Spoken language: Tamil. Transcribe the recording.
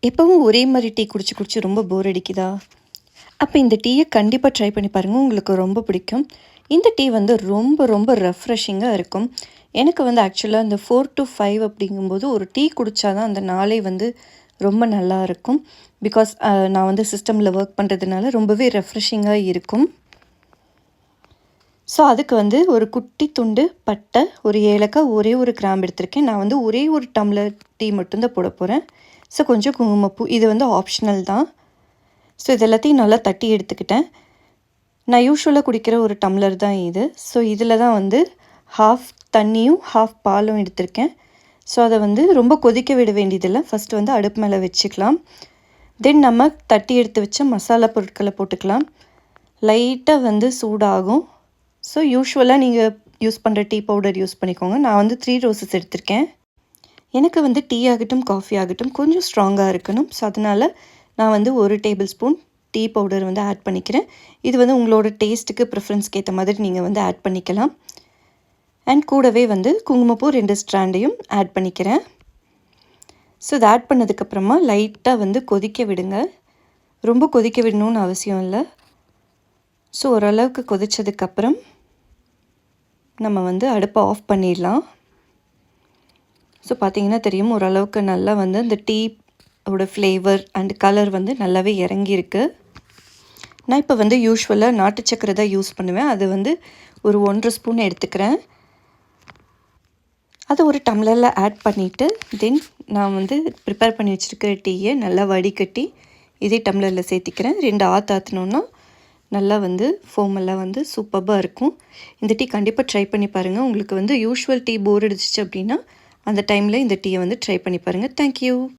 எப்பவும் ஒரே மாதிரி டீ குடிச்சு குடிச்சு ரொம்ப போர் அடிக்குதா? அப்போ இந்த டீயை கண்டிப்பாக ட்ரை பண்ணி பாருங்கள், உங்களுக்கு ரொம்ப பிடிக்கும். இந்த டீ வந்து ரொம்ப ரொம்ப ரெஃப்ரெஷிங்காக இருக்கும். எனக்கு வந்து ஆக்சுவலாக இந்த 4 to 5 அப்படிங்கும்போது ஒரு டீ குடித்தா தான் அந்த நாளே வந்து ரொம்ப நல்லா இருக்கும். பிகாஸ் நான் வந்து சிஸ்டமில் ஒர்க் பண்ணுறதுனால ரொம்பவே ரெஃப்ரெஷிங்காக இருக்கும். ஸோ அதுக்கு வந்து ஒரு குட்டி துண்டு பட்டை, ஒரு ஏலக்காய், ஒரே ஒரு கிராம்பு எடுத்திருக்கேன். நான் வந்து ஒரே ஒரு டம்ளர் டீ மட்டும்தான் போட போகிறேன். ஸோ கொஞ்சம் குங்குமப்பூ, இது வந்து ஆப்ஷனல் தான். ஸோ இது எல்லாத்தையும் நல்லா தட்டி எடுத்துக்கிட்டேன். நான் யூஸ்வலாக குடிக்கிற ஒரு டம்ளர் தான் இது. ஸோ இதில் தான் வந்து ஹாஃப் தண்ணியும் ஹாஃப் பாலும் எடுத்திருக்கேன். ஸோ அதை வந்து ரொம்ப கொதிக்க விட வேண்டியதில்லை. ஃபஸ்ட்டு வந்து அடுப்பு மேலே வச்சுக்கலாம். தென் நம்ம தட்டி எடுத்து வச்ச மசாலா பொருட்களை போட்டுக்கலாம். லைட்டாக வந்து சூடாகும். ஸோ யூஸ்வலாக நீங்கள் யூஸ் பண்ணுற டீ பவுடர் யூஸ் பண்ணிக்கோங்க. நான் வந்து 3 ரோசஸ் எடுத்திருக்கேன். எனக்கு வந்து டீ ஆகட்டும் காஃபி ஆகட்டும் கொஞ்சம் ஸ்ட்ராங்காக இருக்கணும். ஸோ அதனால் நான் வந்து 1 டேபிள் ஸ்பூன் டீ பவுடர் வந்து ஆட் பண்ணிக்கிறேன். இது வந்து உங்களோட டேஸ்ட்டுக்கு ப்ரிஃபரன்ஸ்க்கு ஏற்ற மாதிரி நீங்கள் வந்து ஆட் பண்ணிக்கலாம். அண்ட் கூடவே வந்து குங்குமப்பூ 2 ஸ்ட்ராண்டையும் ஆட் பண்ணிக்கிறேன். ஸோ இதை ஆட் பண்ணதுக்கப்புறமா லைட்டாக வந்து கொதிக்க விடுங்க. ரொம்ப கொதிக்க விடணும்னு அவசியம் இல்லை. ஸோ ஓரளவுக்கு கொதித்ததுக்கப்புறம் நம்ம வந்து அடுப்பை ஆஃப் பண்ணிடலாம். ஸோ பார்த்தீங்கன்னா தெரியும், ஓரளவுக்கு நல்லா வந்து இந்த டீயோட ஃப்ளேவர் அண்ட் கலர் வந்து நல்லாவே இறங்கியிருக்கு. நான் இப்போ வந்து யூஸ்வலாக நாட்டு சக்கரை தான் யூஸ் பண்ணுவேன். அது வந்து ஒரு 1.5 ஸ்பூன் எடுத்துக்கிறேன். அதை ஒரு டம்ளரில் ஆட் பண்ணிவிட்டு தென் நான் வந்து ப்ரிப்பேர் பண்ணி வச்சுருக்கிற டீயை நல்லா வடிகட்டி இதே டம்ளரில் சேர்த்திக்கிறேன். 2 ஆற்றினோன்னா நல்லா வந்து ஃபோமெல்லாம் வந்து சூப்பராக இருக்கும். இந்த டீ கண்டிப்பாக ட்ரை பண்ணி பாருங்கள். உங்களுக்கு வந்து யூஸ்வல் டீ போர் அடிச்சிச்சு அப்படின்னா அந்த டைமில் இந்த டீயை வந்து ட்ரை பண்ணி பாருங்கள். தேங்க்யூ.